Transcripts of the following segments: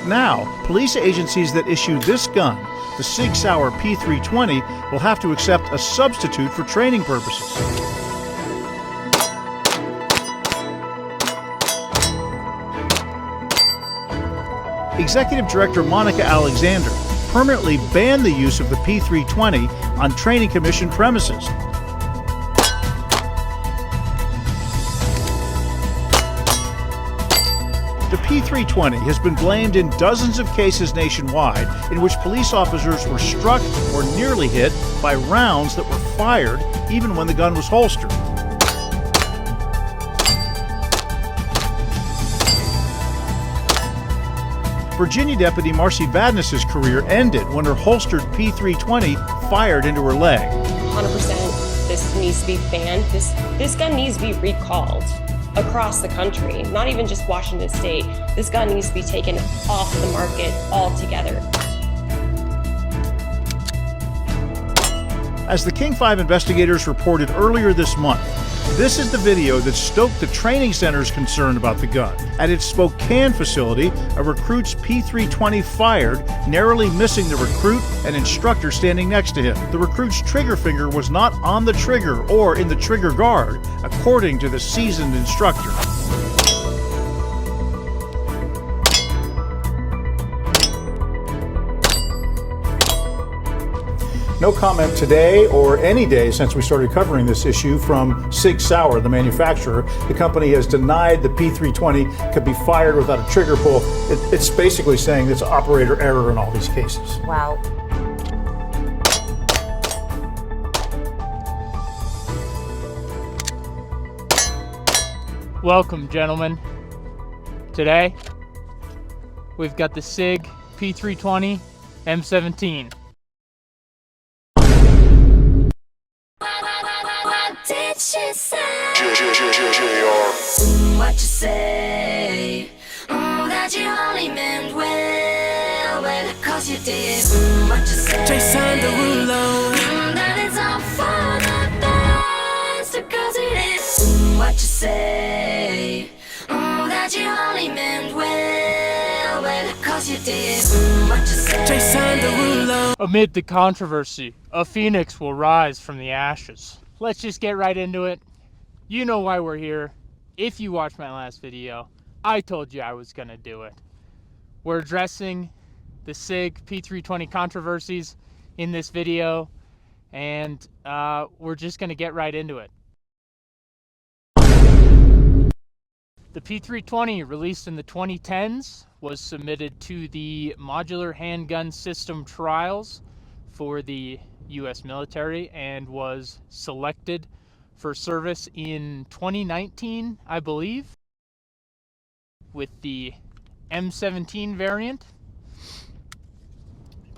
Now, police agencies that issue this gun, the Sig I P320, will have to accept a substitute for training purposes. Executive Director Monica Alexander permanently banned the use of the P320 on training commission premises. The P320 has been blamed in dozens of cases nationwide in which police officers were struck or nearly hit by rounds that were fired even when the gun was holstered. Virginia Deputy Marcy Vadnais' career ended when her holstered P320 fired into her leg. 100% this needs to be banned. This gun needs to be recalled across the country, not even just Washington State. This gun needs to be taken off the market altogether. As the King 5 investigators reported earlier this month, this is the video that stoked the training center's concern about the gun. At its Spokane facility, a recruit's P320 fired, narrowly missing the recruit and instructor standing next to him. The recruit's trigger finger was not on the trigger or in the trigger guard, according to the seasoned instructor. No comment today or any day since we started covering this issue from Sig I, the manufacturer. The company has denied the P320 could be fired without a trigger pull. It's basically saying it's operator error in all these cases. Wow. Welcome, gentlemen. Today, we've got the Sig P320 M17. Did she say? What you say? That you only meant well, cause you did. What you say? Jason Derulo. That it's all for the best, cause it is. What you say? That you only meant well, cause you did. What you say? Jason Derulo. Amid the controversy, a phoenix will rise from the ashes. Let's just get right into it. You know why we're here. If you watched my last video, I told you I was gonna do it. We're addressing the Sig P320 controversies in this video, and we're just gonna get right into it. The P320, released in the 2010s, was submitted to the Modular Handgun System trials for the U.S. military and was selected for service in 2019, I believe, with the M17 variant,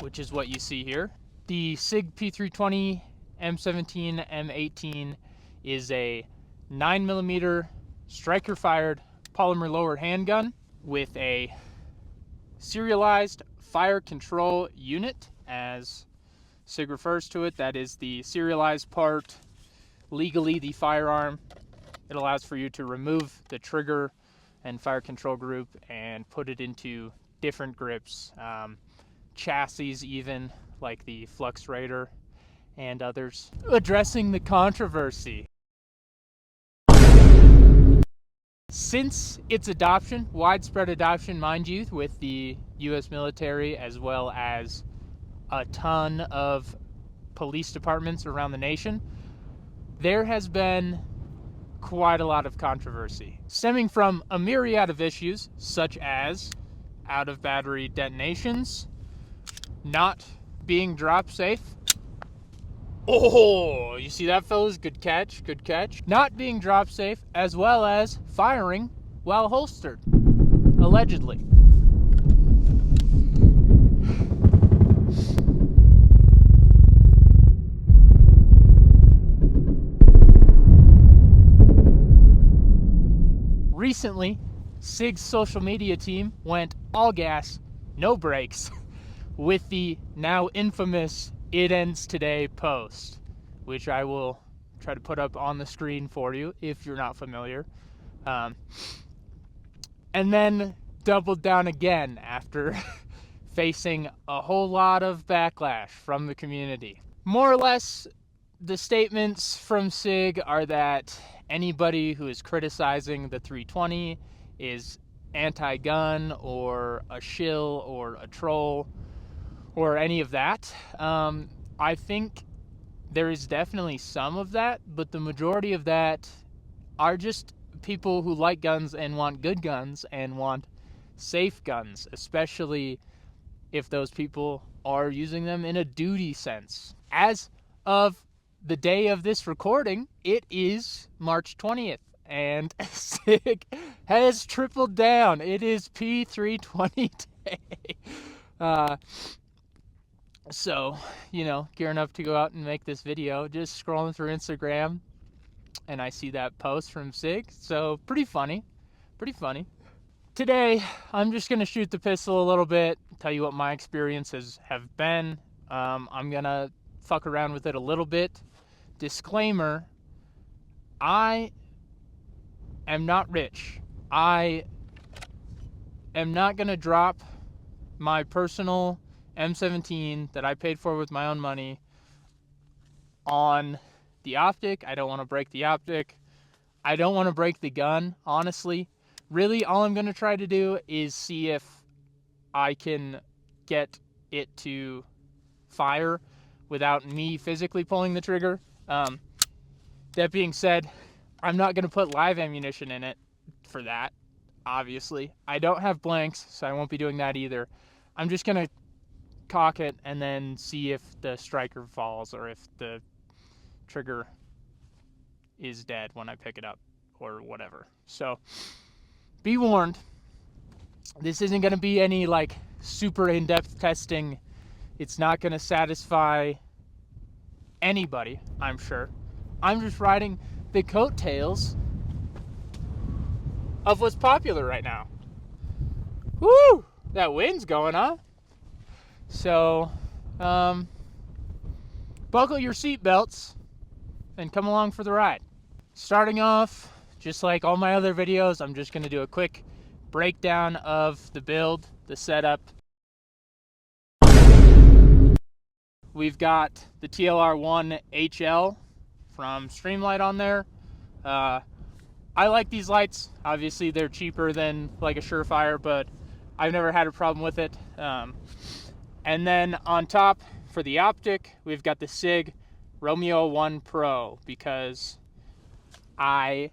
which is what you see here. The Sig P320 M17 M18 is a 9mm striker-fired polymer lowered handgun with a serialized fire control unit, as Sig refers to it. That is the serialized part, legally the firearm. It allows for you to remove the trigger and fire control group and put it into different grips, chassis even, like the Flux Raider and others. Addressing the controversy. Since its adoption, widespread adoption, mind you, with the U.S. military as well as a ton of police departments around the nation, there has been quite a lot of controversy, stemming from a myriad of issues such as out-of-battery detonations, not being drop safe. Oh, you see that, fellas? Good catch, good catch. Not being drop safe, as well as firing while holstered, allegedly. Recently, Sig's social media team went all gas, no brakes, with the now infamous "It Ends Today" post, which I will try to put up on the screen for you if you're not familiar. And then doubled down again after facing a whole lot of backlash from the community. More or less, the statements from Sig are that anybody who is criticizing the 320 is anti-gun or a shill or a troll or any of that. I think there is definitely some of that, but the majority of that are just people who like guns and want good guns and want safe guns, especially if those people are using them in a duty sense. As of the day of this recording, it is March 20th, and Sig has tripled down. It is P320 day. So, gearing up to go out and make this video, just scrolling through Instagram, and I see that post from Sig, so pretty funny. Today, I'm just going to shoot the pistol a little bit, tell you what my experiences have been. I'm going to fuck around with it a little bit. Disclaimer, I am not rich. I am not going to drop my personal M17 that I paid for with my own money on the optic. I don't want to break the optic. I don't want to break the gun, honestly. Really, all I'm going to try to do is see if I can get it to fire without me physically pulling the trigger. That being said, I'm not going to put live ammunition in it for that, obviously. I don't have blanks, so I won't be doing that either. I'm just going to cock it and then see if the striker falls or if the trigger is dead when I pick it up or whatever. So be warned, this isn't going to be any like super in-depth testing. It's not going to satisfy anybody, I'm sure. I'm just riding the coattails of what's popular right now. Woo! That wind's going, huh? So, buckle your seatbelts and come along for the ride. Starting off, just like all my other videos, I'm just going to do a quick breakdown of the build, the setup. We've got the TLR1 HL from Streamlight on there. I like these lights. Obviously, they're cheaper than like a Surefire, but I've never had a problem with it. And then on top, for the optic, we've got the Sig Romeo 1 Pro, because I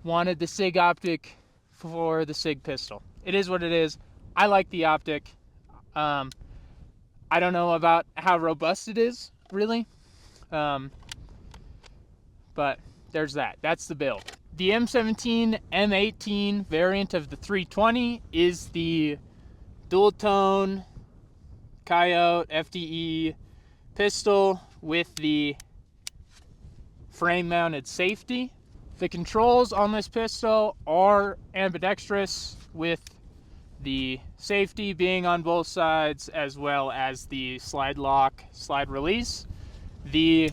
wanted the Sig optic for the Sig pistol. It is what it is. I like the optic. I don't know about how robust it is, really. But there's that. That's the build. The M17 M18 variant of the 320 is the dual tone Coyote FDE pistol with the frame mounted safety. The controls on this pistol are ambidextrous, with the safety being on both sides as well as the slide lock, slide release. The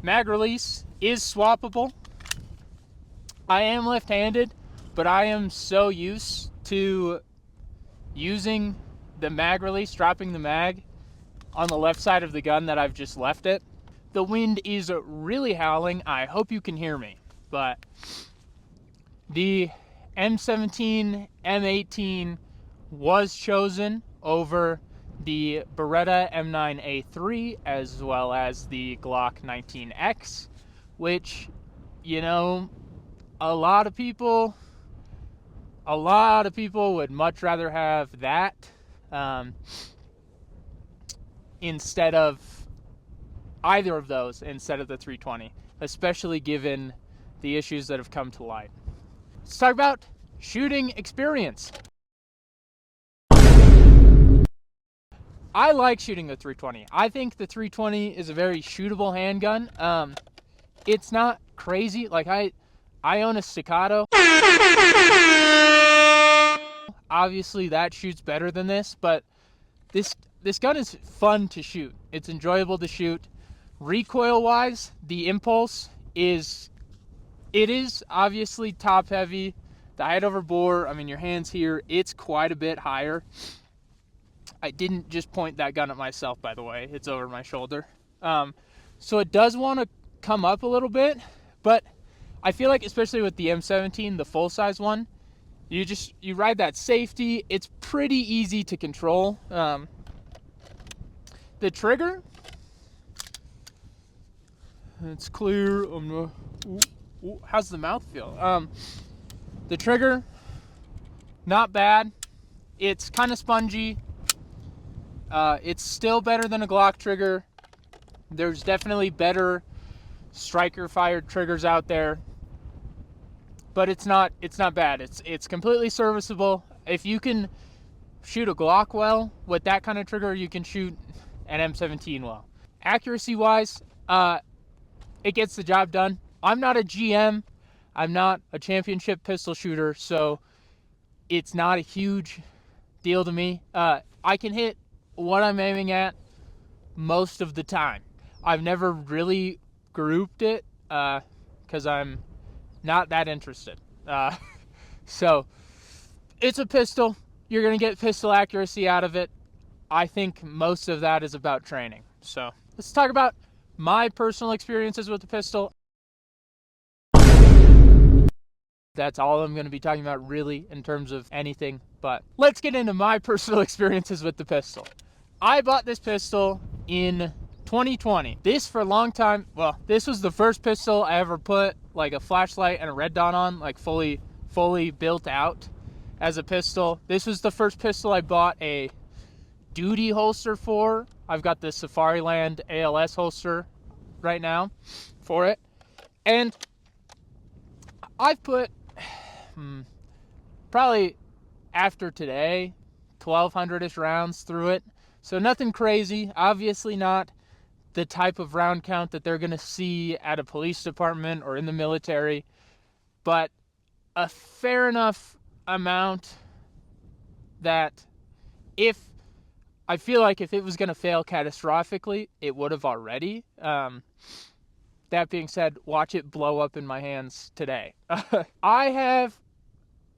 mag release is swappable. I am left-handed, but I am so used to using the mag release, dropping the mag on the left side of the gun, that I've just left it. The wind is really howling. I hope you can hear me, but the M17 M18 was chosen over the Beretta M9A3 as well as the Glock 19X, which, a lot of people would much rather have that instead of either of those, instead of the 320, especially given the issues that have come to light. Let's talk about shooting experience. I like shooting the 320. I think the 320 is a very shootable handgun. It's not crazy. Like, I own a Staccato. Obviously that shoots better than this, but this gun is fun to shoot. It's enjoyable to shoot. Recoil wise, the Impulse is obviously top heavy. The height over bore, I mean, your hand's here, it's quite a bit higher. I didn't just point that gun at myself, by the way. It's over my shoulder. So it does want to come up a little bit, but I feel like, especially with the M17, the full-size one, you ride that safety. It's pretty easy to control. The trigger, it's clear. How's the mouth feel? The trigger, not bad. It's kind of spongy. It's still better than a Glock trigger. There's definitely better striker fired triggers out there, but it's not bad. It's completely serviceable. If you can shoot a Glock well with that kind of trigger, you can shoot an M17 well. Accuracy wise, it gets the job done. I'm not a GM. I'm not a championship pistol shooter, so it's not a huge deal to me. I can hit what I'm aiming at most of the time. I've never really grouped it because I'm not that interested. So it's a pistol. You're going to get pistol accuracy out of it. I think most of that is about training. So let's talk about my personal experiences with the pistol. That's all I'm going to be talking about really in terms of anything, but let's get into my personal experiences with the pistol. I bought this pistol in 2020. This for a long time, well, this was the first pistol I ever put like a flashlight and a red dot on, like fully built out as a pistol. This was the first pistol I bought a duty holster for. I've got the Safariland ALS holster right now for it. And I've put probably after today 1,200-ish rounds through it. So nothing crazy, obviously not the type of round count that they're going to see at a police department or in the military, but a fair enough amount that I feel like if it was going to fail catastrophically, it would have already. That being said, watch it blow up in my hands today. I have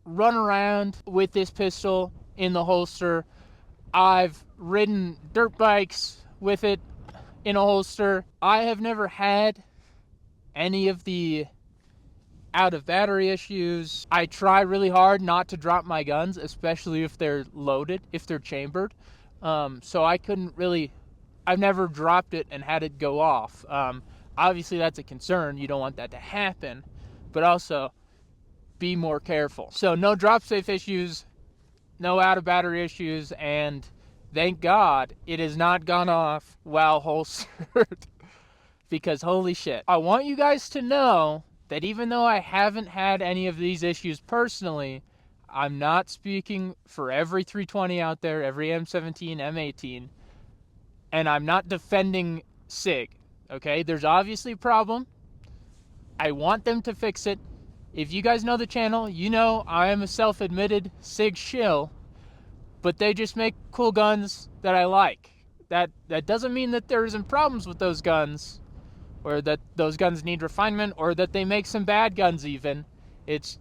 run around with this pistol in the holster. I've ridden dirt bikes with it in a holster. I have never had any of the out of battery issues. I try really hard not to drop my guns, especially if they're loaded, if they're chambered. So I've never dropped it and had it go off. Obviously that's a concern. You don't want that to happen, but also be more careful. So no drop safe issues, no out of battery issues, and thank God it has not gone off while holstered because holy shit. I want you guys to know that even though I haven't had any of these issues personally, I'm not speaking for every 320 out there, every M17, M18, and I'm not defending SIG, okay? There's obviously a problem. I want them to fix it. If you guys know the channel, you know I am a self-admitted SIG shill, but they just make cool guns that I like. That doesn't mean that there isn't problems with those guns, or that those guns need refinement, or that they make some bad guns even. It's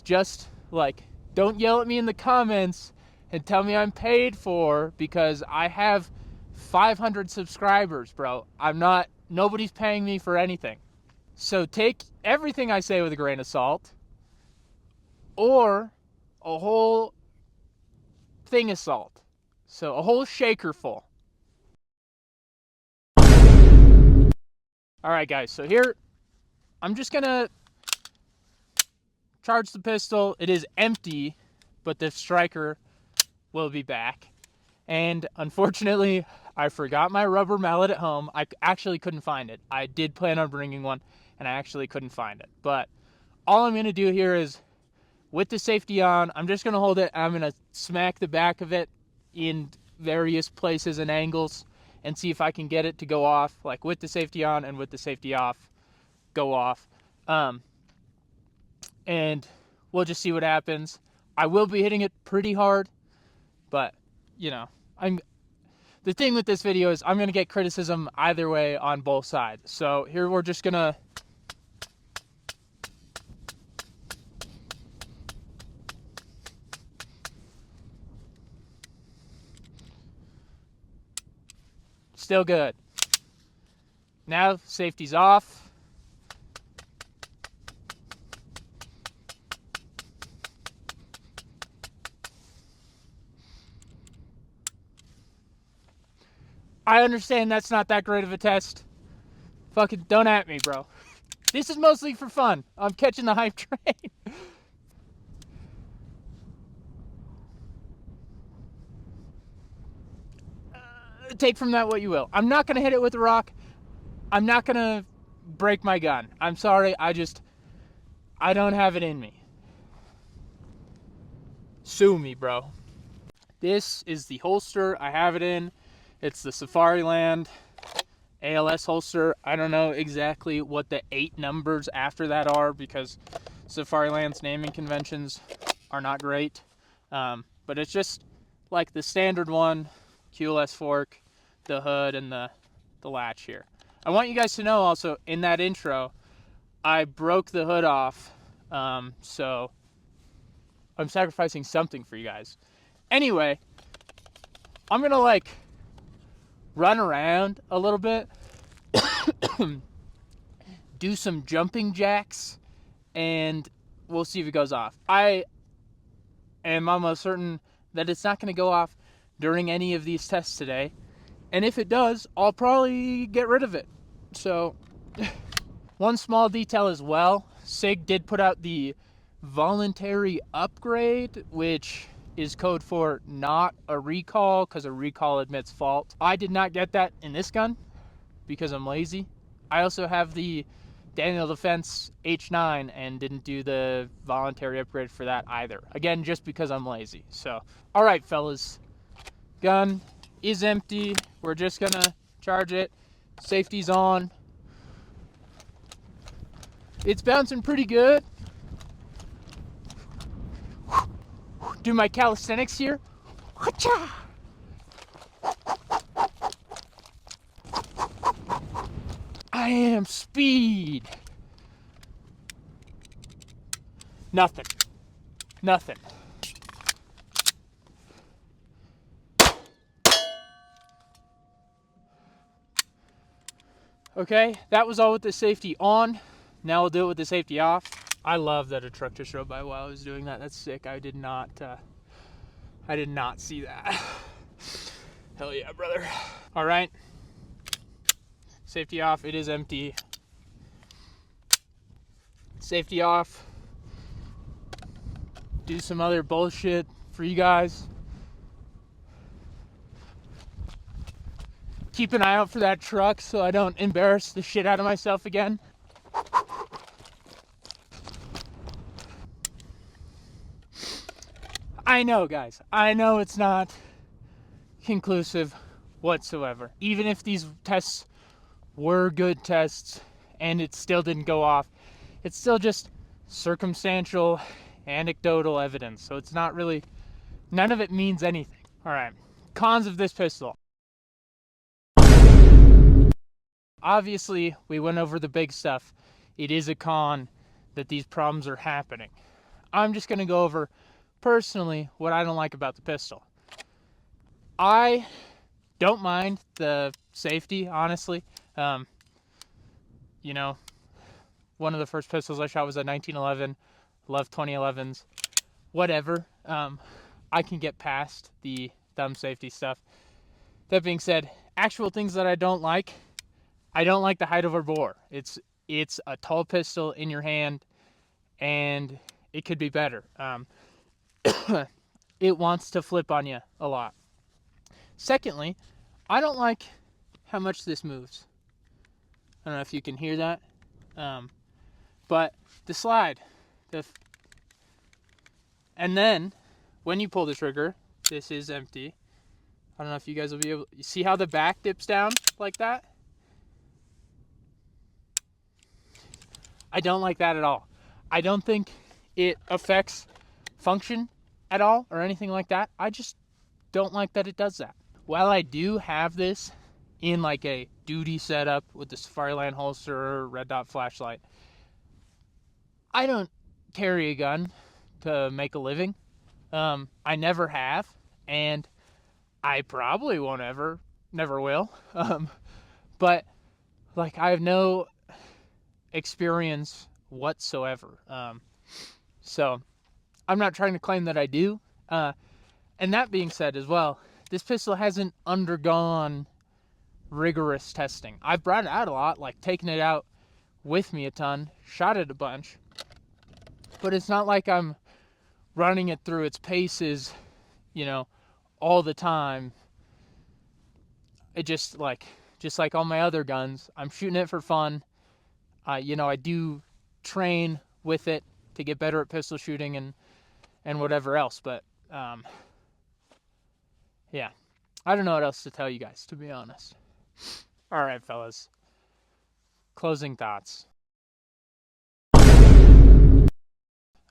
just like, don't yell at me in the comments and tell me I'm paid for because I have 500 subscribers, bro. Nobody's paying me for anything. So take everything I say with a grain of salt, or a whole thing of salt. So a whole shaker full. Alright guys, so here, I'm just gonna charge the pistol. It is empty, but the striker will be back. And unfortunately, I forgot my rubber mallet at home. I actually couldn't find it. I did plan on bringing one, and I actually couldn't find it. But all I'm gonna do here is, with the safety on, I'm just gonna hold it. I'm gonna smack the back of it in various places and angles and see if I can get it to go off, like with the safety on and with the safety off, go off. And we'll just see what happens. I will be hitting it pretty hard, but you know, the thing with this video is I'm gonna get criticism either way on both sides. So here we're just gonna Still good. Now safety's off. I understand that's not that great of a test. Fucking don't at me, bro. This is mostly for fun. I'm catching the hype train. Take from that what you will. I'm not going to hit it with a rock. I'm not going to break my gun. I'm sorry. I don't have it in me. Sue me, bro. This is the holster I have it in. It's the Safariland ALS holster. I don't know exactly what the 8 numbers after that are because Safariland's naming conventions are not great. But it's just like the standard one, QLS fork, the hood, and the latch here. I want you guys to know also, in that intro, I broke the hood off, so I'm sacrificing something for you guys. Anyway, I'm gonna like run around a little bit, do some jumping jacks, and we'll see if it goes off. I am almost certain that it's not going to go off during any of these tests today, and if it does, I'll probably get rid of it. So, one small detail as well, SIG did put out the voluntary upgrade, which is code for not a recall, because a recall admits fault. I did not get that in this gun because I'm lazy. I also have the Daniel Defense H9 and didn't do the voluntary upgrade for that either. Again, just because I'm lazy. So, all right, fellas. Gun is empty. We're just gonna charge it. Safety's on. It's bouncing pretty good. Do my calisthenics here. Whatcha? I am speed. Nothing. Okay, that was all with the safety on. Now we'll do it with the safety off. I love that a truck just rode by while I was doing that. That's sick. I did not see that. Hell yeah, brother. All right. Safety off. It is empty. Safety off. Do some other bullshit for you guys. Keep an eye out for that truck so I don't embarrass the shit out of myself again. I know, guys. I know it's not conclusive whatsoever. Even if these tests were good tests and it still didn't go off, it's still just circumstantial, anecdotal evidence. So it's not really, none of it means anything. All right, cons of this pistol. Obviously, we went over the big stuff. It is a con that these problems are happening. I'm just going to go over personally what I don't like about the pistol. I don't mind the safety, honestly. You know, one of the first pistols I shot was a 1911. Love 2011s. Whatever. I can get past the thumb safety stuff. That being said, actual things that I don't like the height of a bore. It's a tall pistol in your hand, and it could be better. It wants to flip on you a lot. Secondly, I don't like how much this moves. I don't know if you can hear that. But the slide. And then, when you pull the trigger, this is empty. I don't know if you guys will be able... You see how the back dips down like that? I don't like that at all. I don't think it affects function at all or anything like that. I just don't like that it does that. While I do have this in like a duty setup with the Safariland holster, red dot flashlight, I don't carry a gun to make a living. I never have, and I probably won't ever never will. But like, I have no experience whatsoever. So I'm not trying to claim that I do. And that being said as well, this pistol hasn't undergone rigorous testing. I've brought it out a lot, like taken it out with me a ton, shot it a bunch, but it's not like I'm running it through its paces, you know, all the time. It just like all my other guns, I'm shooting it for fun. You know, I do train with it to get better at pistol shooting and whatever else, but yeah, I don't know what else to tell you guys, to be honest. All right, fellas. Closing thoughts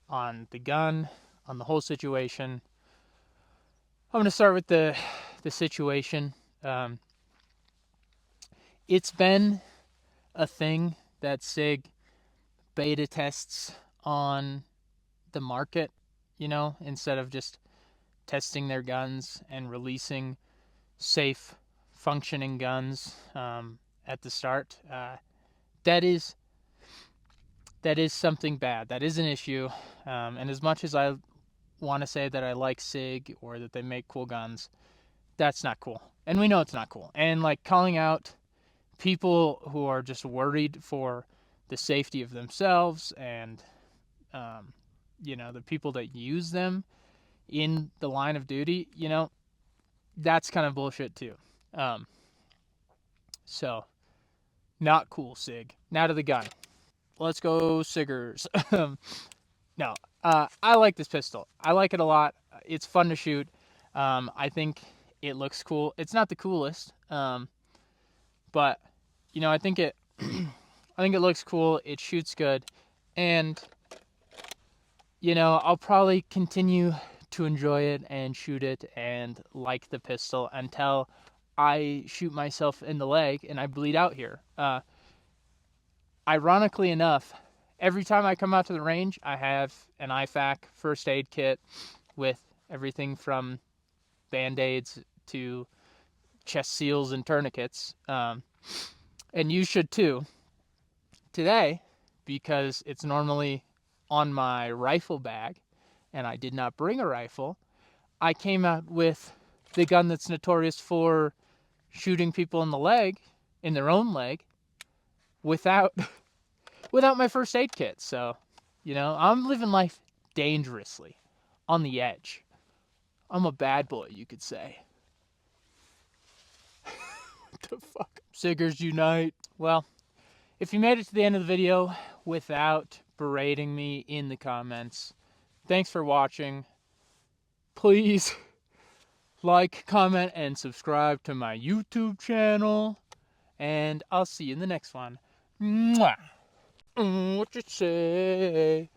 on the gun, on the whole situation. I'm going to start with the situation. It's been a thing that SIG beta tests on the market, you know, instead of just testing their guns and releasing safe, functioning guns at the start. That is something bad. That is an issue. And as much as I want to say that I like SIG or that they make cool guns, that's not cool. And we know it's not cool. And like calling out people who are just worried for the safety of themselves and, you know, the people that use them in the line of duty, you know, that's kind of bullshit too. So, not cool, SIG. Now to the gun. Let's go Siggers. No, I like this pistol. I like it a lot. It's fun to shoot. I think it looks cool. It's not the coolest, but you know, I think it looks cool. It shoots good, and you know, I'll probably continue to enjoy it and shoot it and like the pistol until I shoot myself in the leg and I bleed out here. Ironically enough, every time I come out to the range, I have an IFAK first aid kit with everything from Band-Aids to chest seals and tourniquets. And you should too. Today, because it's normally on my rifle bag, and I did not bring a rifle, I came out with the gun that's notorious for shooting people in the leg, in their own leg, without my first aid kit. So, you know, I'm living life dangerously, on the edge. I'm a bad boy, you could say. What the fuck? Siggers unite. Well, if you made it to the end of the video without berating me in the comments, thanks for watching. Please like, comment, and subscribe to my YouTube channel. And I'll see you in the next one. Mwah! What you say?